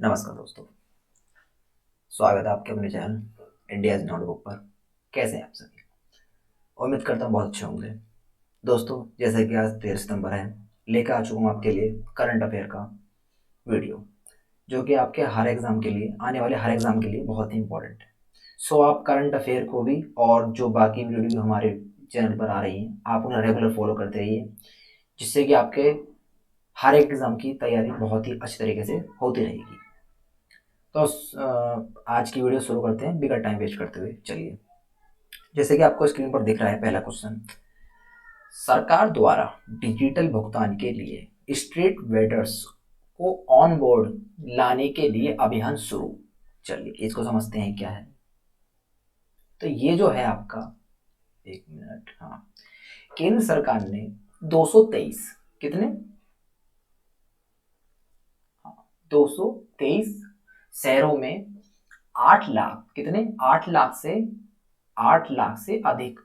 नमस्कार दोस्तों, स्वागत है आपके अपने चैनल इंडियाज नोटबुक पर। कैसे हैं आप सभी? उम्मीद करता हूँ बहुत अच्छे होंगे। दोस्तों, जैसे कि आज 13 सितंबर है, लेकर आ चुका हूँ आपके लिए करंट अफेयर का वीडियो, जो कि आपके हर एग्ज़ाम के लिए, आने वाले हर एग्ज़ाम के लिए बहुत ही इंपॉर्टेंट है। सो आप करंट अफेयर को भी और जो बाकी वीडियो हमारे चैनल पर आ रही हैं, आप उन्हें रेगुलर फॉलो करते रहिए, जिससे कि आपके हर एक एग्ज़ाम की तैयारी बहुत ही अच्छे तरीके से होती रहेगी। तो आज की वीडियो शुरू करते हैं बिना टाइम वेस्ट करते हुए। चलिए, जैसे कि आपको स्क्रीन पर दिख रहा है, पहला क्वेश्चन, सरकार द्वारा डिजिटल भुगतान के लिए स्ट्रीट वेंडर्स को ऑन बोर्ड लाने के लिए अभियान शुरू। चलिए इसको समझते हैं क्या है। तो ये जो है आपका, एक मिनट, हाँ, केंद्र सरकार ने 223, कितने, 223 शहरों में 8 लाख, कितने, 8 लाख से अधिक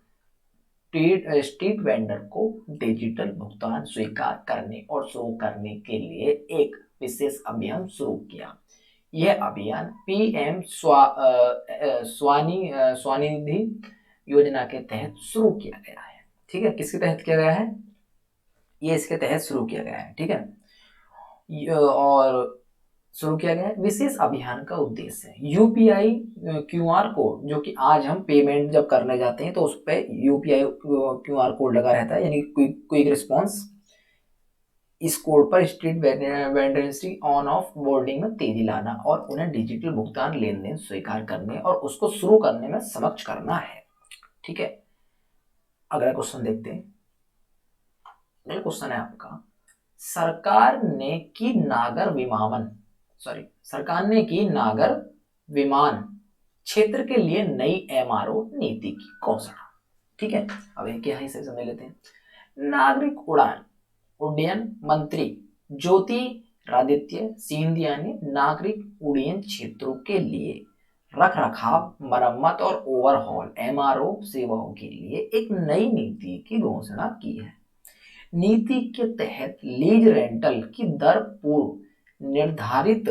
स्ट्रीट वेंडर को डिजिटल भुगतान स्वीकार करने और शुरू करने के लिए एक विशेष अभियान शुरू किया। यह अभियान पीएम स्वनिधि योजना के तहत शुरू किया गया है। ठीक है, किसके तहत किया गया है? ये इसके तहत शुरू किया गया है। ठीक है, और शुरू किया गया है। विशेष अभियान का उद्देश्य है यूपीआई क्यूआर कोड, जो कि आज हम पेमेंट जब करने जाते हैं तो उस पर यूपीआई क्यूआर कोड लगा रहता है, यानी क्विक रिस्पॉन्स। इस कोड पर street vendors on off boarding में तेजी लाना और उन्हें डिजिटल भुगतान लेन देन स्वीकार करने और उसको शुरू करने में सक्षम करना है। ठीक है, अगला क्वेश्चन देखते हैं। अगला क्वेश्चन है आपका, सरकार ने की नागर विमानन सरकार ने की नागर विमान क्षेत्र के लिए नई एमआरओ नीति की घोषणा। ठीक है, अब एक क्या है इसे समझ लेते हैं। नागरिक उड्डयन मंत्री ज्योतिरादित्य सिंधिया ने नागरिक उड्डयन क्षेत्रों के लिए रख रखाव, मरम्मत और ओवरहॉल एमआरओ सेवाओं के लिए एक नई नीति की घोषणा की है। नीति के तहत लीज रेंटल की दर पूर्व निर्धारित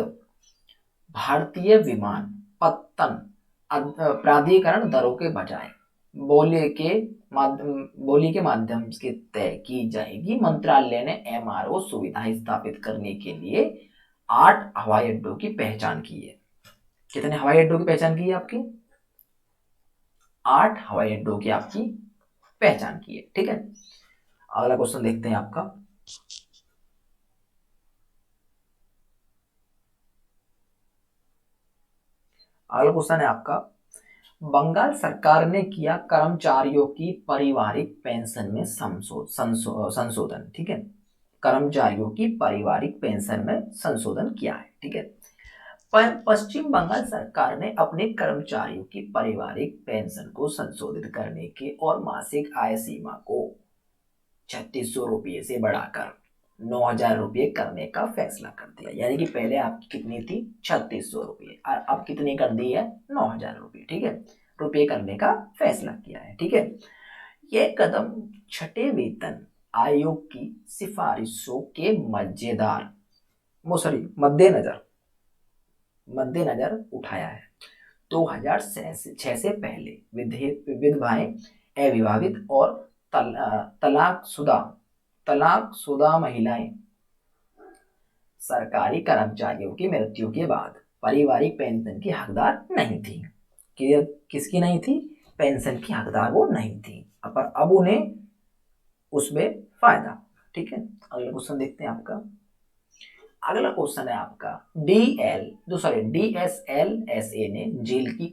भारतीय विमानपत्तन प्राधिकरण दरों के बजाय बोली के माध्यम से तय की जाएगी। मंत्रालय ने एमआरओ सुविधाएं स्थापित करने के लिए 8 हवाई अड्डों की पहचान की है। कितने हवाई अड्डों की पहचान की है आपकी? 8 हवाई अड्डों की आपकी पहचान की है। ठीक है, अगला क्वेश्चन देखते हैं आपका। अगला क्वेश्चन है आपका, बंगाल सरकार ने किया कर्मचारियों की पारिवारिक पेंशन में संशोधन। ठीक है, कर्मचारियों की पारिवारिक पेंशन में संशोधन किया है। ठीक है, पश्चिम बंगाल सरकार ने अपने कर्मचारियों की पारिवारिक पेंशन को संशोधित करने के और मासिक आय सीमा को 3600 रुपये से बढ़ाकर 9000 रुपये करने का फैसला कर दिया। यानी कि पहले आपकी कितनी थी? 3600 रुपये, और अब कितनी कर दी है? 9000 रुपये। ठीक है, रुपये करने का फैसला किया है। ठीक है, यह कदम छठे वेतन आयोग की सिफारिशों के मद्देनजर उठाया है। 2006 से पहले विधवाएं, अविवाहित और तलाकशुदा महिलाएं सरकारी कर्मचारियों की मृत्यु के बाद पारिवारिक पेंशन की हकदार नहीं थी। किसकी नहीं थी? पेंशन की हकदार वो नहीं थी, पर अब उन्हें उसमें फायदा। ठीक है, अगला क्वेश्चन देखते हैं आपका। अगला क्वेश्चन है आपका, डीएसएलएसए ने जेल के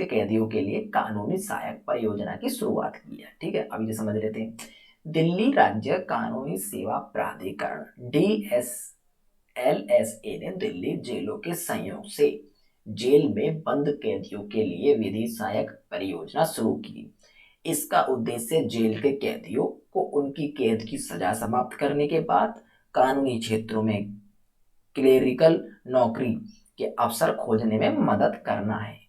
कैदियों के लिए कानूनी सहायक परियोजना की शुरुआत की है। ठीक है, अभी ये समझ लेते हैं। दिल्ली राज्य कानूनी सेवा प्राधिकरण डीएसएलएसए ने दिल्ली जेलों के सहयोग से जेल में बंद कैदियों के लिए विधि सहायक परियोजना शुरू की। इसका उद्देश्य जेल के कैदियों को उनकी कैद की सजा समाप्त करने के बाद कानूनी क्षेत्रों में क्लेरिकल नौकरी के अवसर खोजने में मदद करना है।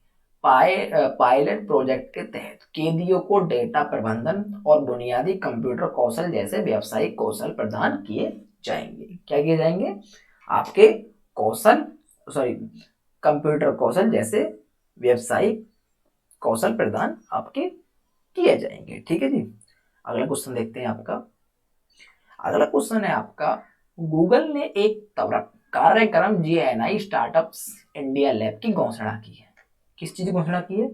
पायलट प्रोजेक्ट के तहत कैदियों को डेटा प्रबंधन और बुनियादी कंप्यूटर कौशल जैसे व्यावसायिक कौशल प्रदान किए जाएंगे। क्या किए जाएंगे? आपके कौशल सॉरी कंप्यूटर कौशल जैसे व्यवसायिक कौशल प्रदान आपके किए जाएंगे। ठीक है जी। अगला क्वेश्चन देखते हैं आपका। अगला क्वेश्चन है आपका, गूगल ने एक कार्यक्रम GNI स्टार्टअप्स इंडिया लैब की घोषणा की है। किस चीज की घोषणा की है?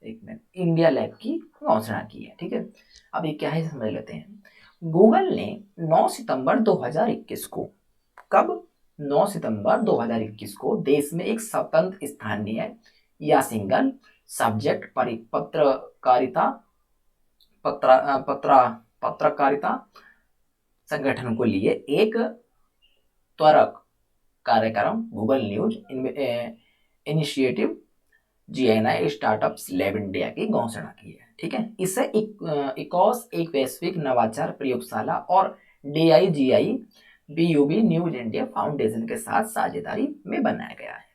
एक मिनट, इंडिया लैब की घोषणा की है। ठीक है, अब ये क्या है समझ लेते हैं। गूगल ने 9 सितंबर 2021 को, कब? 9 सितंबर 2021 को देश में एक स्वतंत्र स्थानीय या सिंगल सब्जेक्ट पत्रकारिता पत्रकारिता संगठन को लिए एक त्वरक कार्यक्रम Google news initiative GNI startups lab India की घोषणा की है। ठीक है, इसे इकोस एक वैश्विक नवाचार प्रयोगशाला और DIGI BUB news India foundation के साथ साझेदारी में बनाया गया है।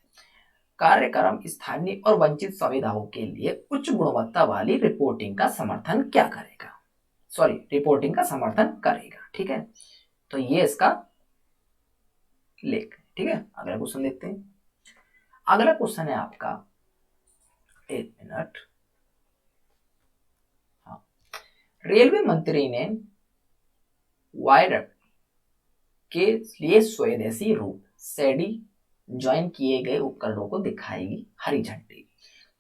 कार्यक्रम स्थानीय और वंचित संविधाओं के लिए उच्च गुणवत्ता वाली रिपोर्टिंग का समर्थन क्या करेगा? रिपोर्टिंग का समर्थन करेगा। ठीक है, तो ये इसका लेख। ठीक है, अगला क्वेश्चन देखते हैं। अगला क्वेश्चन है आपका, एक मिनट, हाँ, रेलवे मंत्री ने वायरट के लिए स्वदेशी रूप SEDI ज्वाइन किए गए उपकरणों को दिखाएगी हरी झंडी।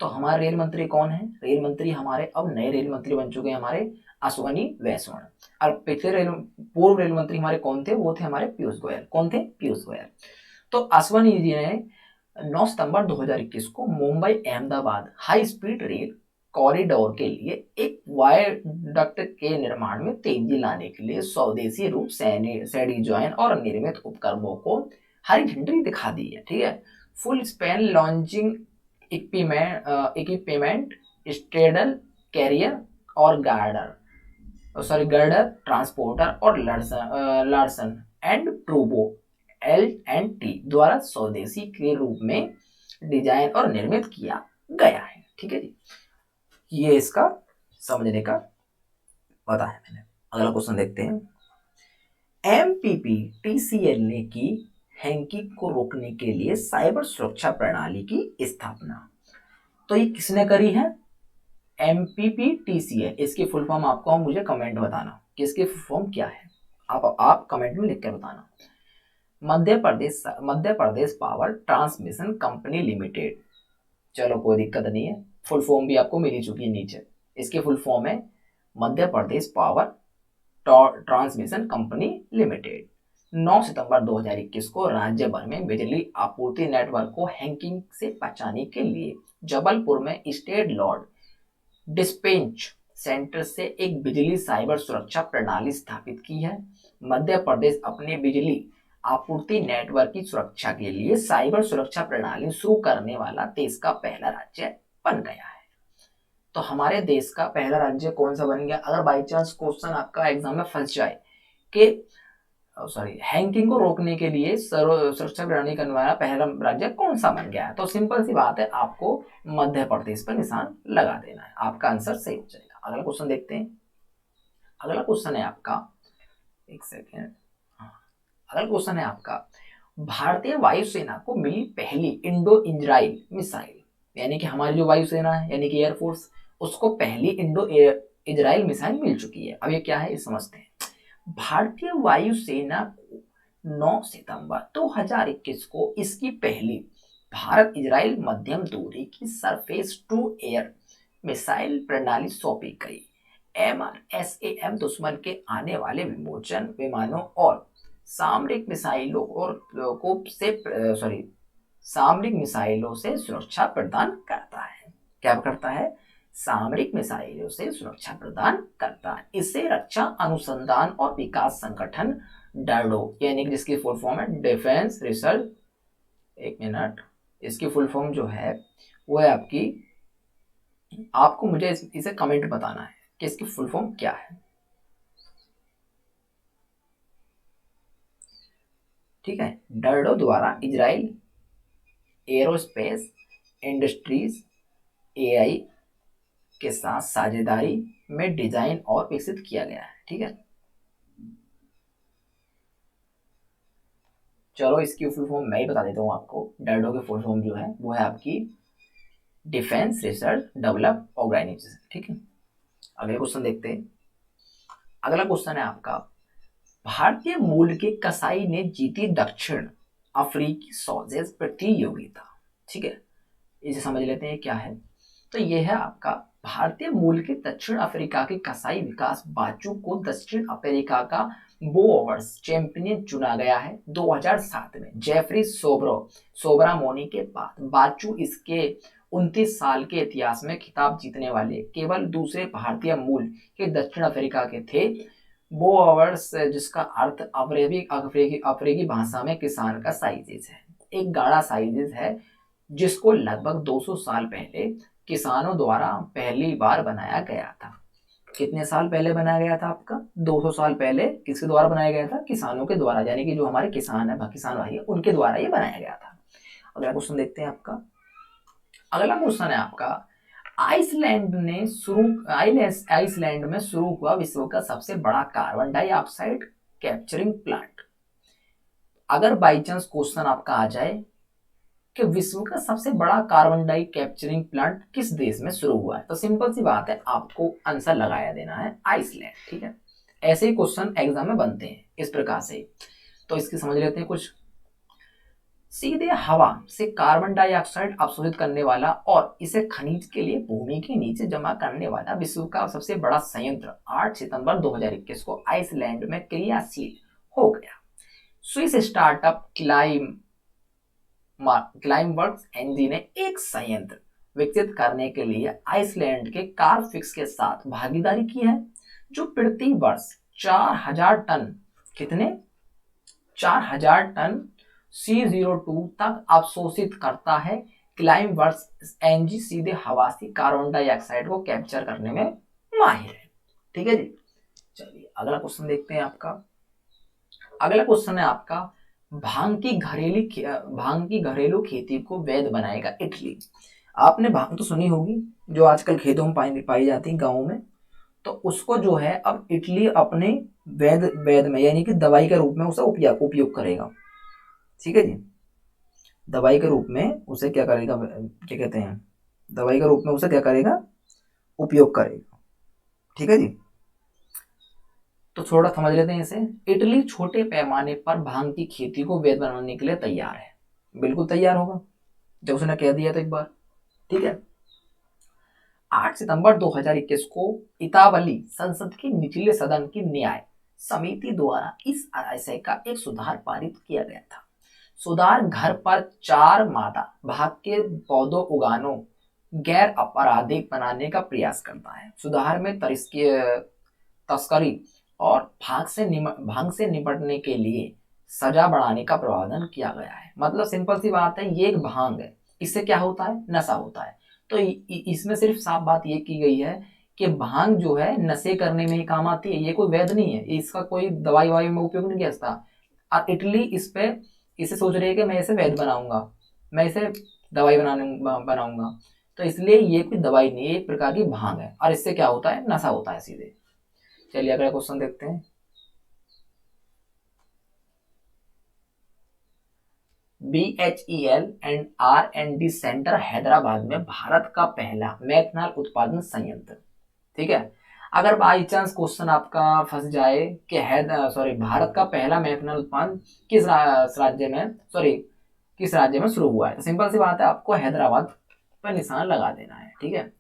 तो हमारे रेल मंत्री कौन है? रेल मंत्री हमारे अब नए रेल मंत्री बन चुके हैं हमारे अश्वनी वैष्णव। और पिछले पूर्व रेल मंत्री हमारे कौन थे? वो थे हमारे पीयूष गोयल। कौन थे? पीयूष गोयल। तो अश्वनी जी ने 9 सितंबर 2021 को Mumbai Ahmedabad high speed rail corridor के लिए एक वायरडक्ट के निर्माण में तेजी लाने के लिए स्वदेशी रूप SEDI ज्वाइन और निर्मित उपकरणों को हरी झंडी दिखा दी है। ठीक है, full span launching equipment straddle carrier और गर्डर ट्रांसपोर्टर और लार्सन एंड ट्रूबो L&T द्वारा स्वदेशी के रूप में डिजाइन और निर्मित किया गया है। ठीक है जी, ये इसका समझने का पता है मैंने। अगला क्वेश्चन देखते हैं। MPPTCL ने की हैकिंग को रोकने के लिए साइबर सुरक्षा प्रणाली की स्थापना। तो ये किसने करी है? MPPTCL। इसकी फुल फॉर्म आपको मुझे कमेंट बताना कि इसकी फुल फॉर्म क्या है। आप कमेंट में लिख कर बताना। Madhya Pradesh power transmission company limited. चलो कोई दिक्कत नहीं है, फुल फॉर्म भी आपको मिल चुकी है नीचे। इसकी फुल फॉर्म है Madhya Pradesh power transmission company limited. 9 सितंबर 2021 को राज्य भर में बिजली आपूर्ति नेटवर्क को हैकिंग से बचाने के लिए जबलपुर में स्टेट लॉर्ड डिस्पेंच सेंटर से एक बिजली साइबर सुरक्षा प्रणाली स्थापित की है। मध्य प्रदेश अपने बिजली आपूर्ति नेटवर्क की सुरक्षा के लिए साइबर सुरक्षा प्रणाली शुरू करने वाला देश का पहला राज्य बन गया है। तो हमारे देश का पहला राज्य कौन सा बन गया? अगर बाई चांस क्वेश्चन आपका एग्जाम में फंस जाए कि हैकिंग को रोकने के लिए सुरक्षा प्रणाली करने वाला पहला राज्य कौन सा बन गया है, तो सिंपल सी बात है, आपको मध्य प्रदेश पर निशान लगा देना है, आपका आंसर सही हो जाएगा। अगला क्वेश्चन देखते हैं। अगला क्वेश्चन है आपका, एक सेकेंड, अगला क्वेश्चन है आपका, भारतीय वायुसेना को मिली पहली इंडो इजराइल मिसाइल। यानी कि हमारी जो वायुसेना है यानी कि एयरफोर्स, उसको पहली इंडो इजराइल मिसाइल मिल चुकी है। अब ये क्या है ये समझते हैं। भारतीय वायुसेना को 9 सितंबर 2021 को इसकी पहली भारत इजराइल मध्यम दूरी की सरफेस टू एयर मिसाइल प्रणाली सौंपी गई। MRSAM दुश्मन के आने वाले विमानों और सामरिक मिसाइलों से सुरक्षा प्रदान करता है। क्या करता है? सामरिक मिसाइलों से सुरक्षा प्रदान करता है। इसे रक्षा अनुसंधान और विकास संगठन डर्डो, यानी जिसकी फुल फॉर्म है डिफेंस रिसर्च, एक मिनट, इसकी फुल फॉर्म जो है वो है आपको मुझे इसे कमेंट बताना है कि इसकी फुल फॉर्म क्या है। ठीक है, डर्डो द्वारा इजराइल एरोस्पेस इंडस्ट्रीज AI के साथ साझेदारी में डिजाइन और विकसित किया गया है। ठीक है, चलो इसकी फुल फॉर्म मैं ही बता देता हूँ आपको। डैडो की फुल फॉर्म जो है वो है आपकी डिफेंस रिसर्च डेवलप ऑर्गेनाइजेशन, ठीक है। अगले क्वेश्चन देखते हैं। अगला क्वेश्चन है आपका, भारतीय मूल के कसाई ने जीती दक्षिण अफ्रीकी सॉसेज प्रतियोगिता, ठीक है। इसे समझ लेते हैं क्या है। तो यह है आपका, भारतीय मूल के दक्षिण अफ्रीका के कसाई विकास बाचू को दक्षिण अफ्रीका का बो ओवर्स चैंपियन चुना गया है 2007 में। जेफरी सोब्रामोनी के बाद बाचू इसके 29 साल के इतिहास में खिताब जीतने वाले केवल दूसरे भारतीय मूल के दक्षिण अफ्रीका के थे। बो ओवर्स जिसका अर्थ अफ्रीकी भाषा में किसान का साइजेज है, एक गाढ़ा साइजेज है जिसको लगभग 200 साल पहले किसानों द्वारा पहली बार बनाया गया था। कितने साल पहले बनाया गया था आपका? 200 साल पहले किसके द्वारा बनाया गया था? किसानों के द्वारा, यानी कि जो हमारे किसान है, किसान भाई है, उनके द्वारा ये बनाया गया था। अगला क्वेश्चन देखते हैं आपका। अगला क्वेश्चन है आपका, आइसलैंड में शुरू हुआ विश्व का सबसे बड़ा कार्बन डाइऑक्साइड कैप्चरिंग प्लांट। अगर बाई चांस क्वेश्चन आपका आ जाए कि विश्व का सबसे बड़ा कार्बन डाई कैप्चरिंग प्लांट किस देश में शुरू हुआ है, तो सिंपल सी बात है, आपको आंसर लगाया देना है आइसलैंड, ठीक है। ऐसे ही क्वेश्चन एग्जाम में बनते हैं इस प्रकार से। तो इसकी समझ लेते हैं कुछ। सीधे हवा से कार्बन डाइऑक्साइड अवशोषित करने वाला और इसे खनिज के लिए भूमि के नीचे जमा करने वाला विश्व का सबसे बड़ा संयंत्र 8 सितंबर 2021 को आइसलैंड में क्रियाशील हो गया। स्विस स्टार्टअप क्लाइमवर्क्स एनजी ने एक संयंत्र विकसित करने के लिए आइसलैंड के कारफिक्स के साथ भागीदारी की है, जो प्रति वर्ष 4000 टन, कितने? 4000 टन C02 तक अवशोषित करता है। क्लाइमवर्क्स एनजी सीधे हवा से कार्बन डाइऑक्साइड को कैप्चर करने में माहिर है, ठीक है जी। चलिए अगला क्वेश्चन देखते हैं आपका। अगला क्वेश्चन है आपका, भांग की घरेलू खेती को वैध बनाएगा इटली। आपने भांग तो सुनी होगी, जो आजकल खेतों में पाई जाती है गाँव में, तो उसको जो है अब इटली अपने वैध में, यानी कि दवाई के रूप में उसे उपयोग करेगा, ठीक है जी। दवाई के रूप में उसे क्या करेगा, क्या कहते हैं, दवाई के रूप में उसे क्या करेगा, उपयोग करेगा, ठीक है जी। तो थोड़ा समझ लेते हैं इसे। इटली छोटे पैमाने पर भांग की खेती को वैध बनाने के लिए तैयार है, बिल्कुल तैयार होगा जब उसने कह दिया था एक बार, ठीक है। 8 सितंबर 2021 को इतावली संसद के निचले सदन की न्याय समिति द्वारा इस आशय का एक सुधार पारित किया गया था। सुधार घर पर 4 मादा भांग के पौधों उगानो गैर आपराधिक बनाने का प्रयास करता है। सुधार में तस्करी और भांग से निपटने के लिए सजा बढ़ाने का प्रावधान किया गया है। मतलब सिंपल सी बात है, ये एक भांग है, इससे क्या होता है, नशा होता है। तो इसमें सिर्फ साफ बात ये की गई है कि भांग जो है नशे करने में ही काम आती है, ये कोई वैध नहीं है, इसका कोई दवाई वाई में उपयोग नहीं किया जाता। और इटली इसे सोच रही है कि मैं इसे वैध बनाऊंगा, मैं इसे दवाई बनाऊंगा। तो इसलिए ये कोई दवाई नहीं है, एक प्रकार की भांग है, और इससे क्या होता है, नशा होता है सीधे। चलिए अगला क्वेश्चन देखते हैं। BHEL and R&D centre Hyderabad में भारत का पहला मेथनॉल उत्पादन संयंत्र, ठीक है। अगर बाई चांस क्वेश्चन आपका फंस जाए कि भारत का पहला मेथनॉल उत्पादन किस राज्य में शुरू हुआ है, तो सिंपल सी बात है, आपको हैदराबाद पर निशान लगा देना है, ठीक है।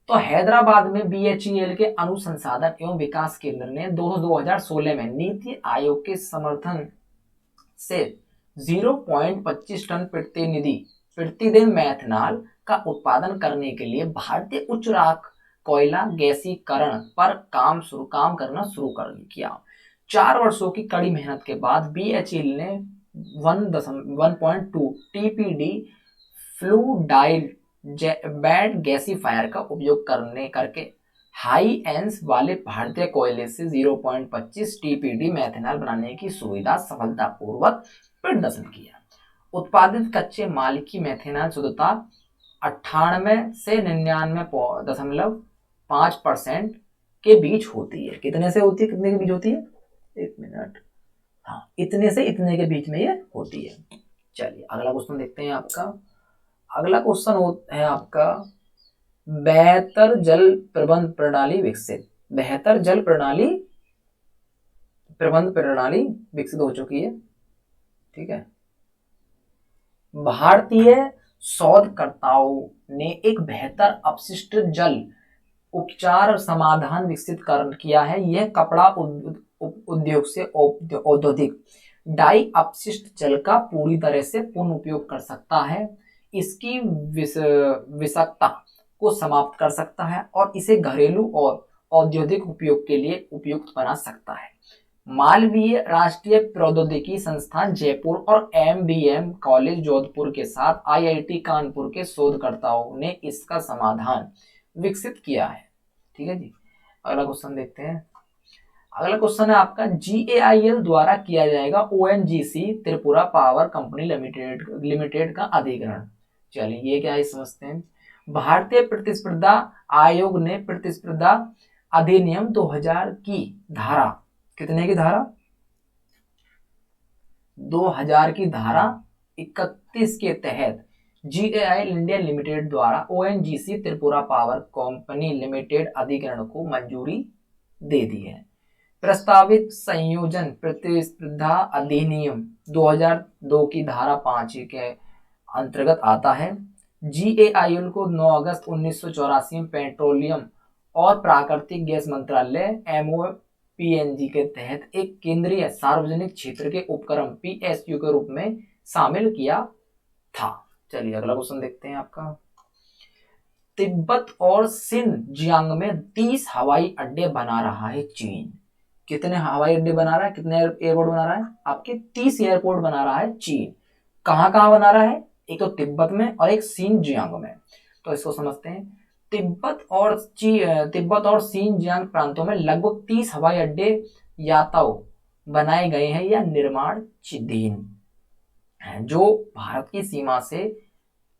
तो हैदराबाद में BHEL के अनुसंधान एवं विकास केंद्र ने 2016 में नीति आयोग के समर्थन से 0.25 टन प्रतिदिन मेथनॉल का उत्पादन करने के लिए भारतीय उच्च राख कोयला गैसीकरण पर काम करना शुरू कर किया। 4 वर्षों की कड़ी मेहनत के बाद BHEL ने 1.2 TPD फ्लूडाइल बैड गैसीफायर का उपयोग करके हाई एंस वाले भारतीय कोयले से 0.25 TPD मेथनॉल बनाने की सुविधा सफलतापूर्वक प्रदर्शन किया। उत्पादित कच्चे माल की मेथनॉल शुद्धता 98 से 99.5% के बीच होती है। कितने से होती है, कितने के बीच होती है, एक मिनट, हाँ, इतने से इतने के बीच में ये होती है। चलिए अगला क्वेश्चन देखते हैं आपका। अगला क्वेश्चन है आपका, बेहतर जल प्रबंध प्रणाली विकसित। बेहतर जल प्रबंध प्रणाली विकसित हो चुकी है। ठीक है, भारतीय शोधकर्ताओं ने एक बेहतर अपशिष्ट जल उपचार समाधान विकसित किया है। यह कपड़ा उद्योग से औद्योगिक डाई अपशिष्ट जल का पूरी तरह से पुनः उपयोग कर सकता है, इसकी विषाक्तता को समाप्त कर सकता है और इसे घरेलू और औद्योगिक उपयोग के लिए उपयुक्त बना सकता है। मालवीय राष्ट्रीय प्रौद्योगिकी संस्थान जयपुर और एमबीएम कॉलेज जोधपुर के साथ आईआईटी कानपुर के शोधकर्ताओं ने इसका समाधान विकसित किया है। ठीक है जी, अगला क्वेश्चन देखते हैं। अगला क्वेश्चन है आपका, जीएआईएल द्वारा किया जाएगा ONGC Tripura power company limited का अधिग्रहण। चलिए ये क्या है समझते हैं। भारतीय प्रतिस्पर्धा आयोग ने प्रतिस्पर्धा अधिनियम 2000 की धारा, कितने की धारा, 2000 की धारा 31 के तहत जीएआईएल इंडिया लिमिटेड द्वारा ONGC Tripura power company limited अधिग्रहण को मंजूरी दे दी है। प्रस्तावित संयोजन प्रतिस्पर्धा अधिनियम 2002 की धारा 5 के अंतर्गत आता है। जीएआईएल को 9 अगस्त 1984 में पेट्रोलियम और प्राकृतिक गैस मंत्रालय एमओपीएनजी के तहत एक केंद्रीय सार्वजनिक क्षेत्र के उपक्रम पीएसयू के रूप में शामिल किया था। चलिए अगला क्वेश्चन देखते हैं आपका। तिब्बत और सिनजियांग में 30 हवाई अड्डे बना रहा है चीन। कितने हवाई अड्डे बना रहा है, कितने एयरपोर्ट बना रहा है, आपके 30 एयरपोर्ट बना रहा है चीन। कहां कहां बना रहा है, एक तो तिब्बत में और एक सिनजियांग में। तो इसको समझते हैं। तिब्बत और सिनजियांग प्रांतों में लगभग 30 हवाई अड्डे या तो बनाए गए हैं या निर्माणाधीन हैं, जो भारत की सीमा से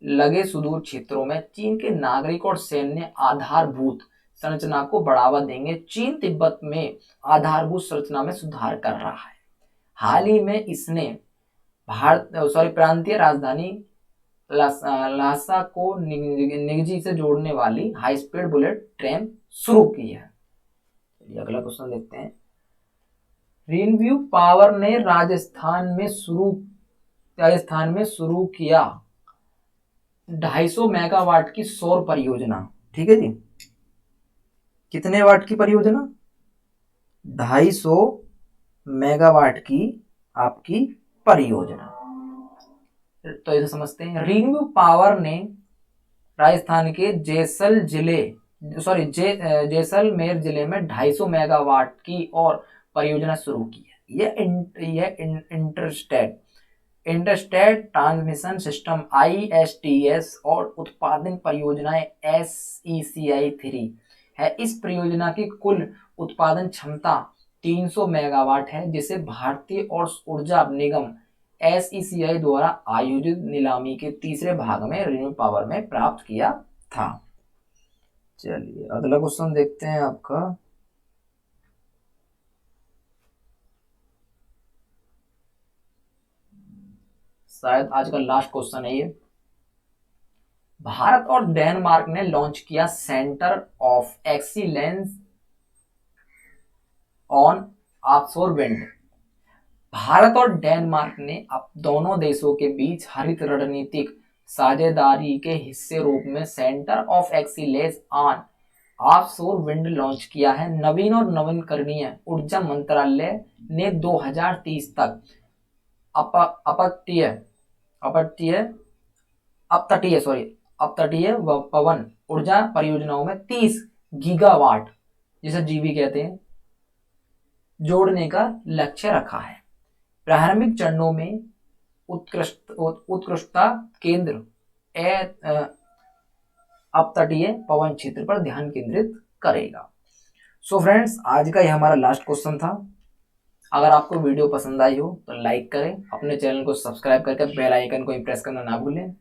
लगे सुदूर क्षेत्रों में चीन के नागरिक और सैन्य आधारभूत संरचना को बढ़ावा देंगे। चीन तिब्बत में आधारभूत संरचना में सुधार कर रहा है। हाल ही में इसने प्रांतीय राजधानी लासा को निगजी से जोड़ने वाली हाई स्पीड बुलेट ट्रेन शुरू की है। अगला क्वेश्चन देखते हैं। रिन्यू पावर ने राजस्थान में शुरू किया 250 मेगावाट की सौर परियोजना। ठीक है जी, कितने वाट की परियोजना, 250 मेगावाट की आपकी परियोजना। तो इसे समझते हैं। रिन्यू पावर ने राजस्थान के जैसलमेर जिले में 250 मेगावाट की और परियोजना शुरू की है। यह इंटरस्टेट ट्रांसमिशन सिस्टम ISTS और उत्पादन परियोजनाएं SECI 3 है। इस परियोजना की कुल उत्पादन क्षमता 300 मेगावाट है, जिसे भारतीय और ऊर्जा निगम SECI द्वारा आयोजित नीलामी के तीसरे भाग में रिन्यू पावर में प्राप्त किया था। चलिए अगला क्वेश्चन देखते हैं आपका। शायद आज का लास्ट क्वेश्चन है ये। भारत और डेनमार्क ने लॉन्च किया centre of excellence on offshore wind. Bharat और डेनमार्क ने अब दोनों देशों के बीच हरित रणनीतिक साझेदारी के हिस्से रूप में centre of excellence on offshore wind launch किया है। नवीन और नवीकरणीय ऊर्जा मंत्रालय ने 2030 तक अपतटीय पवन ऊर्जा परियोजनाओं में 30 गीगावाट, जिसे जीवी कहते हैं, जोड़ने का लक्ष्य रखा है। प्रारंभिक चरणों में उत्कृष्टता केंद्र अपतटीय पवन क्षेत्र पर ध्यान केंद्रित करेगा। सो फ्रेंड्स, आज का यह हमारा लास्ट क्वेश्चन था। अगर आपको वीडियो पसंद आई हो तो लाइक करें, अपने चैनल को सब्सक्राइब करके बेल आइकन को प्रेस करना ना भूलें,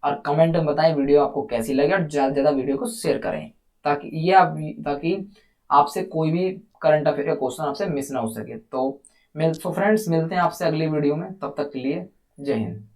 और कमेंट में बताएं वीडियो आपको कैसी लगी, और ज़्यादा से ज़्यादा वीडियो को शेयर करें ताकि आपसे कोई भी करंट अफेयर का क्वेश्चन आपसे मिस ना हो सके। तो फ्रेंड्स मिलते हैं आपसे अगली वीडियो में, तब तक के लिए जय हिंद।